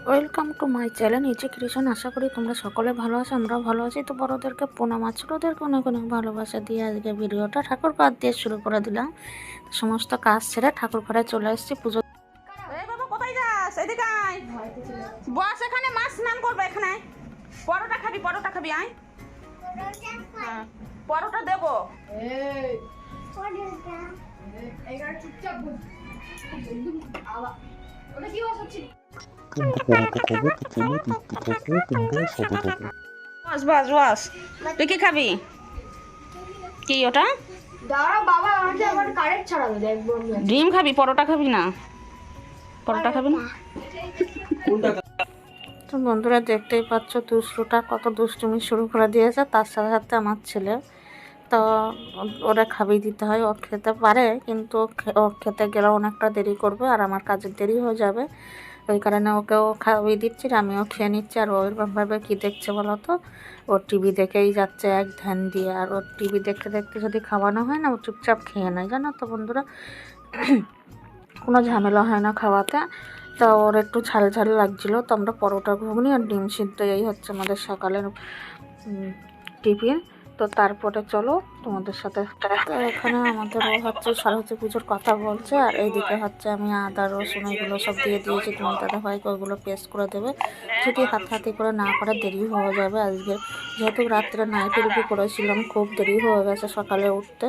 Welcome to my channel Easy Creation. আশা করি তোমরা সকলে ভালো আছো, আমরাও ভালো আছি। তো বড়োদেরকে প্রণাম, ছোটোদেরকে অনেক অনেক ভালোবাসা দিয়ে আজকে ভিডিওটা ঠাকুর ঘর দিয়ে শুরু করে দিলাম। সমস্ত কাজ ছেড়ে ঠাকুর ঘরে চলে এসেছি পুজো। এই বাবা কোথায় যাস? এদিকে আয়। বস এখানে, মাছ স্নান করবে এখানে। পরোটা খাবি আয়। হ্যাঁ, পরোটা দেবো। বস বস বস, তুই কি খাবি? কি ওটা? ডিম খাবি, পরোটা খাবি না? পরোটা খাবি না? তো বন্ধুরা দেখতেই পাচ্ছ দুষ্টুটা কত দুষ্টুমি শুরু করে দিয়েছে। তার সাথে সাথে আমার ছেলে তো ওরা খাবিয়ে দিতে হয়। ও খেতে পারে কিন্তু ও খেতে গেলে অনেকটা দেরি করবে আর আমার কাজের দেরি হয়ে যাবে। ওই কারণে ওকেও খাইয়ে দিচ্ছি, আমিও খেয়ে নিচ্ছি। আর ওইভাবে কী দেখছে বলো তো, ও টিভি দেখেই যাচ্ছে এক ধ্যান দিয়ে। আর ওর টিভি দেখতে দেখতে যদি খাওয়ানো হয় না, ও চুপচাপ খেয়ে নেয়, জানো তো বন্ধুরা। কোনো ঝামেলা হয় না খাওয়াতে। তা ওর একটু ঝাল ঝাল লাগছিলো, তো আমরা পরোটা ঘুগনি আর ডিম সিদ্ধ এই হচ্ছে আমাদের সকালের টিফিন। তো তারপরে চলো তোমাদের সাথে। এখানে আমাদের হচ্ছে সরস্বতী পুজোর কথা বলছে, আর এইদিকে হচ্ছে আমি আদা রসুন এগুলো সব দিয়ে দিয়েছি। তোমার দাদা ভাইকে ওইগুলো পেস্ট করে দেবে, যদি হাতে করে না করে দেরি হয়ে যাবে আজকে। যেহেতু রাত্রে নাইট এলপি করেছিলাম, খুব দেরি হয়ে গেছে সকালে উঠতে।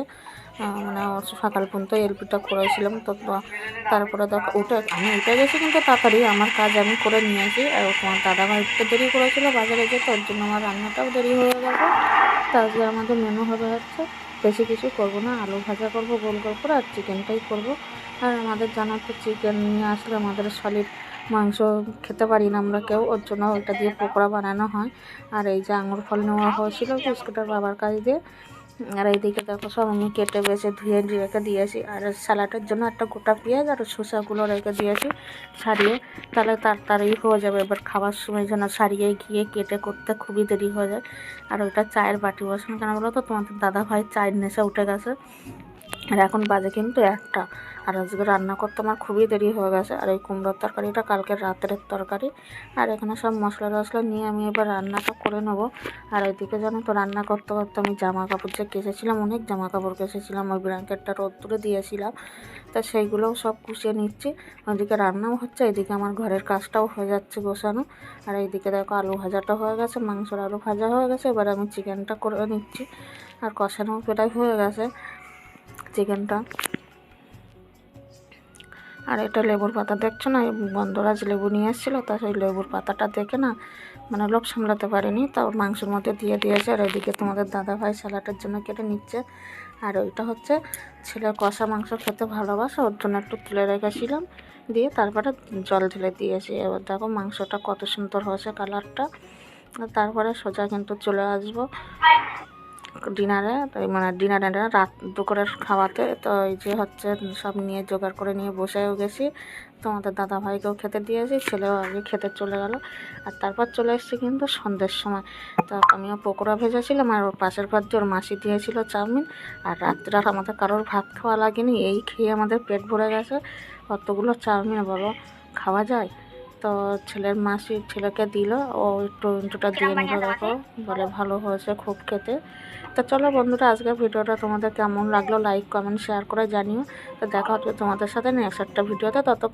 মানে সকাল পর্যন্ত এলপিটা করেছিলাম। তো তারপরে দেখো আমি উঠে গেছি কিন্তু তাড়াতাড়ি আমার কাজ আমি করে নিয়েছি। আর তোমার দাদা ভাই উঠতে দেরি করেছিল বাজারে যেতে, ওর জন্য আমার রান্নাটাও দেরি হয়ে গেছে। তো আজকে আমাদের মেনু হবে হচ্ছে বেশি কিছু করব না, আলু ভাজা করব গোল গোল করে, আর চিকেনটাই করব। আর আমাদের জানা তো চিকেন নিয়ে আসলে আমাদের সলিড মাংস খেতে পারি না আমরা কেউ, ওর জন্য ওইটা দিয়ে পকোড়া বানানো হয়। আর এই যে আঙুর ফল নেওয়া হয়েছিল বিস্কুটের বাবার কাছ দিয়ে। আর এইদিকে দেখো সব আমি কেটে বেছে ধুয়ে রেখে দিয়েছি। আর স্যালাডের জন্য একটা গোটা পেঁয়াজ আর শসাগুলো রেখে দিয়েছি ছাড়িয়ে, তাহলে তাড়াতাড়ি হয়ে যাবে। এবার খাবার সময় যেন ছাড়িয়ে গিয়ে কেটে করতে খুবই দেরি হয়ে যায়। আর ওইটা চায়ের বাটি বসানো কেন বলো তো, তোমাদের দাদা ভাই চায়ের নেশা উঠে গেছে। আর এখন বাজে কিন্তু 1টা। আর আজকে রান্না করতে আমার খুবই দেরি হয়ে গেছে। আর এই কুমড়োর তরকারিটা কালকের রাতের তরকারি। আর এখানে সব মশলা টশলা নিয়ে আমি এবার রান্নাটা করে নেবো। আর এদিকে জানো তো রান্না করতে করতে আমি জামা কাপড় যে কেচেছিলাম, অনেক জামা কাপড় কেচেছিলাম, ওই ব্ল্যাঙ্কেটটা রোদ্দুরে দিয়েছিলাম। তা সেইগুলোও সব কুচিয়ে নিচ্ছি। ওইদিকে রান্নাও হচ্ছে, এদিকে আমার ঘরের কাজটাও হয়ে যাচ্ছে গোছানো। আর এইদিকে দেখো আলু ভাজাটা হয়ে গেছে, মাংসর আলু ভাজা হয়ে গেছে। এবার আমি চিকেনটা করে নিচ্ছি। আর কষানো প্রায় হয়ে গেছে চিকেনটা। আর এটা লেবুর পাতা দেখছো না, বন্ধুরাজ লেবু নিয়ে এসেছিলো, তা সেই লেবুর পাতাটা দেখে না মানে লোভ সামলাতে পারিনি, তাও মাংসের মধ্যে দিয়ে দিয়েছে। আর ওইদিকে তোমাদের দাদা ভাই স্যালাডের জন্য কেটে নিচ্ছে। আর ওইটা হচ্ছে ছেলে কষা মাংস খেতে ভালোবাসে, ওর জন্য একটু তুলে রেখেছিলাম, দিয়ে তারপরে জল ঢেলে দিয়েছি। এবার দেখো মাংসটা কত সুন্দর হয়েছে কালারটা। তারপরে সোজা কিন্তু চলে আসবো ডিনারে, মানে ডিনারে না, রাত দুপুরের খাওয়াতে। তো এই যে হচ্ছে সব নিয়ে জোগাড় করে নিয়ে বসেও গেছি। তোমাদের দাদা ভাইকেও খেতে দিয়েছি, ছেলেও আগে খেতে চলে গেল। আর তারপর চলে এসেছি কিন্তু সন্ধ্যের সময়। তো আমিও পকোড়া ভেজেছিলাম, আর ওর পাশের ঘর দিয়ে ওর মাসি দিয়েছিল চাউমিন। আর রাত্রে আর আমাদের কারোর ভাত খাওয়া লাগেনি, এই খেয়ে আমাদের পেট ভরে গেছে। অতগুলো চাউমিন বলো খাওয়া যায়? তো ছেলের মাসি ছেলেকে দিল, ও একটুটা দিয়ে নিল, দেখো বলে ভালো হয়েছে খুব খেতে। তো চলো বন্ধুরা, আজকের ভিডিওটা তোমাদের কেমন লাগলো লাইক কমেন্ট শেয়ার করে জানিও। তো দেখা হচ্ছে তোমাদের সাথে নেক্সট একটা ভিডিওতে, ততক্ষণ